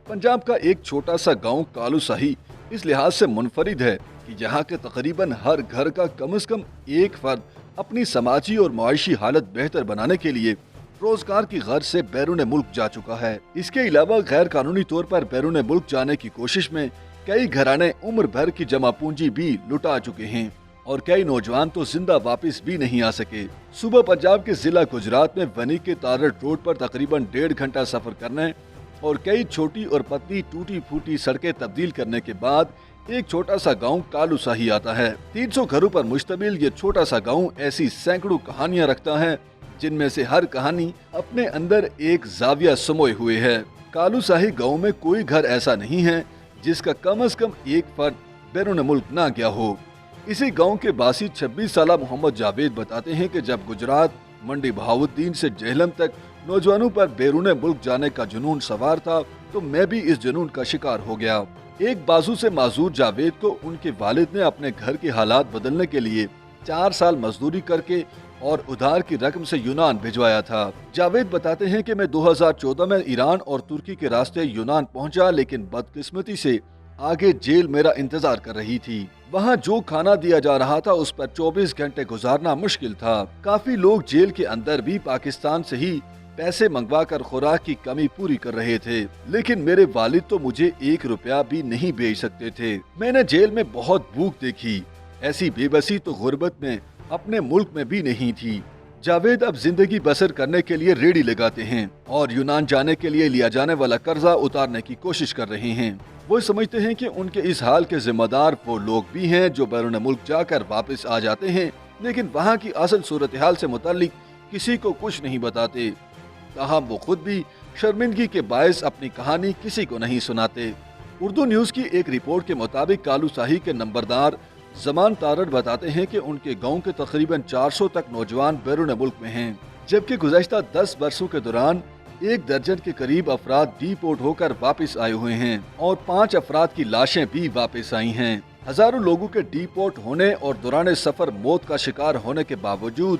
पंजाब का एक छोटा सा गांव कालूशाही इस लिहाज से मुनफरिद है कि यहाँ के तकरीबन हर घर का कम से कम एक फर्द अपनी समाजी और मुआशी हालत बेहतर बनाने के लिए रोजगार की गर्ज से बैरून मुल्क जा चुका है। इसके अलावा गैर कानूनी तौर पर बैरून मुल्क जाने की कोशिश में कई घराने उम्र भर की जमा पूंजी भी लुटा चुके हैं और कई नौजवान तो जिंदा वापस भी नहीं आ सके। सुबह पंजाब के जिला गुजरात में वनी के तारड़ रोड पर तकरीबन 1.5 घंटा सफर करने और कई छोटी और पतली टूटी फूटी सड़कें तब्दील करने के बाद एक छोटा सा गांव कालूशाही आता है। 300 घरों पर मुश्तमिल ये छोटा सा गांव ऐसी सैकड़ों कहानियां रखता है जिनमें से हर कहानी अपने अंदर एक जाविया समोए हुए है। कालूशाही गांव में कोई घर ऐसा नहीं है जिसका कम से कम एक फर्द बैरून मुल्क ना गया हो। इसी गांव के बासी 26 साला मोहम्मद जावेद बताते हैं कि जब गुजरात मंडी बहाउद्दीन से जेहलम तक नौजवानों पर बैरून मुल्क जाने का जुनून सवार था तो मैं भी इस जुनून का शिकार हो गया। एक बाजू से माजूर जावेद को उनके वालिद ने अपने घर के हालात बदलने के लिए 4 साल मजदूरी करके और उधार की रकम से यूनान भिजवाया था। जावेद बताते हैं कि मैं 2014 में ईरान और तुर्की के रास्ते यूनान पहुंचा, लेकिन बदकिस्मती से आगे जेल मेरा इंतजार कर रही थी। वहाँ जो खाना दिया जा रहा था उस पर 24 घंटे गुजारना मुश्किल था। काफी लोग जेल के अंदर भी पाकिस्तान से ही पैसे मंगवा कर खुराक की कमी पूरी कर रहे थे, लेकिन मेरे वालिद तो मुझे 1 रुपया भी नहीं भेज सकते थे। मैंने जेल में बहुत भूख देखी, ऐसी बेबसी तो गुर्बत में अपने मुल्क में भी नहीं थी। जावेद अब जिंदगी बसर करने के लिए रेडी लगाते हैं और यूनान जाने के लिए लिया जाने वाला कर्जा उतारने की कोशिश कर रहे हैं। वो समझते हैं कि उनके इस हाल के जिम्मेदार वो लोग भी हैं जो बैरून मुल्क जाकर वापस आ जाते हैं, लेकिन वहाँ की असल सूरत हाल से मुतालिक किसी को कुछ नहीं बताते। ताहम वो खुद भी शर्मिंदगी के बायस अपनी कहानी किसी को नहीं सुनाते। उर्दू न्यूज की एक रिपोर्ट के मुताबिक कालूशाही के नंबरदार जमान तारड़ बताते हैं कि उनके गांव के तकरीबन 400 तक नौजवान बैरून मुल्क में हैं, जबकि गुज़श्ता 10 वर्षों के दौरान 1 दर्जन के करीब अफराद डिपोर्ट होकर वापस आए हुए हैं और 5 अफराद की लाशें भी वापस आई हैं। हजारों लोगों के डिपोर्ट होने और दौरान सफर मौत का शिकार होने के बावजूद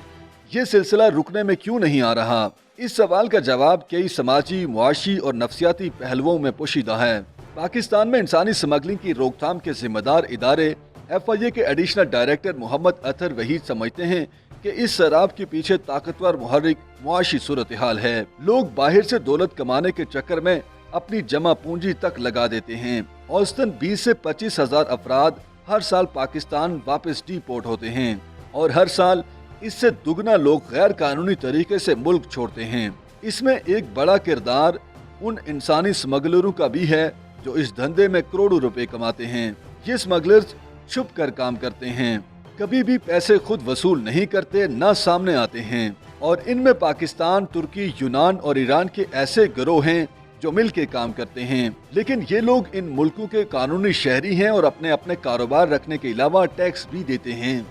ये सिलसिला रुकने में क्यों नहीं आ रहा? इस सवाल का जवाब कई समाजी, मुआशी और नफ्सियाती पहलुओं में पोशीदा है। पाकिस्तान में इंसानी स्मगलिंग की रोकथाम के जिम्मेदार इदारे FIA के एडिशनल डायरेक्टर मोहम्मद अतर वहीद समझते हैं कि इस शराब के पीछे ताकतवर मुहर्रिक मुआशी सूरत हाल है। लोग बाहर से दौलत कमाने के चक्कर में अपनी जमा पूंजी तक लगा देते हैं। औसतन 20 से 25 हजार अफराद हर साल पाकिस्तान वापस डिपोर्ट होते हैं और हर साल इससे दुगना लोग गैर कानूनी तरीके से मुल्क छोड़ते हैं। इसमें एक बड़ा किरदार उन इंसानी स्मगलरों का भी है जो इस धंधे में करोड़ों रुपए कमाते हैं। ये स्मगलर्स छुप कर काम करते हैं, कभी भी पैसे खुद वसूल नहीं करते, न सामने आते हैं और इनमें पाकिस्तान, तुर्की, यूनान और ईरान के ऐसे गिरोह हैं जो मिल के काम करते हैं। लेकिन ये लोग इन मुल्कों के कानूनी शहरी हैं और अपने अपने कारोबार रखने के अलावा टैक्स भी देते हैं।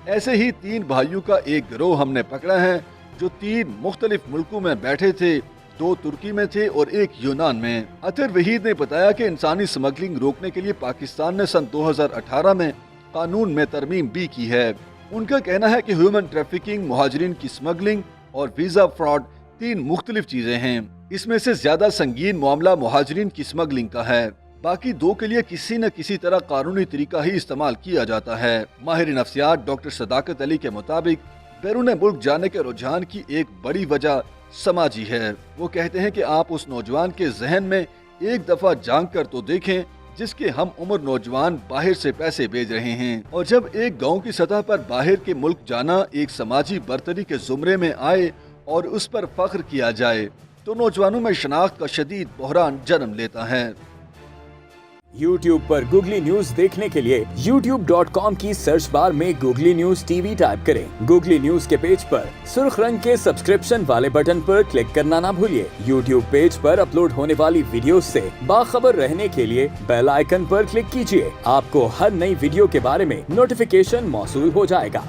ऐसे ही 3 भाइयों का एक गिरोह हमने पकड़ा है जो 3 मुख्तलिफ मुल्कों में बैठे थे, 2 तुर्की में थे और 1 यूनान में। अतर वहीद ने बताया कि इंसानी स्मगलिंग रोकने के लिए पाकिस्तान ने सन 2018 में कानून में तरमीम भी की है। उनका कहना है कि ह्यूमन ट्रैफिकिंग, मुहाजिरीन की स्मगलिंग और वीजा फ्रॉड 3 मुख्तलिफ चीजें हैं। इसमें से ज्यादा संगीन मामला मुहाजिरीन की स्मगलिंग का है, बाकी 2 के लिए किसी न किसी तरह कानूनी तरीका ही इस्तेमाल किया जाता है। माहिर नफ्सियात डॉक्टर सदाकत अली के मुताबिक बैरून मुल्क जाने के रुझान की एक बड़ी वजह समाजी है। वो कहते हैं कि आप उस नौजवान के जहन में एक दफा झांक कर तो देखें जिसके हम उम्र नौजवान बाहर से पैसे भेज रहे हैं, और जब एक गांव की सतह पर बाहर के मुल्क जाना एक समाजी बर्तरी के जुमरे में आए और उस पर फख्र किया जाए तो नौजवानों में शनाख्त का शदीद बहरान जन्म लेता है। YouTube पर गूगली न्यूज देखने के लिए youtube.com की सर्च बार में गूगली न्यूज TV टाइप करें। गूगली न्यूज के पेज पर सुर्ख रंग के सब्सक्रिप्शन वाले बटन पर क्लिक करना ना भूलिए। YouTube पेज पर अपलोड होने वाली वीडियोस से बाखबर रहने के लिए बेल आइकन पर क्लिक कीजिए। आपको हर नई वीडियो के बारे में नोटिफिकेशन मौसूल हो जाएगा।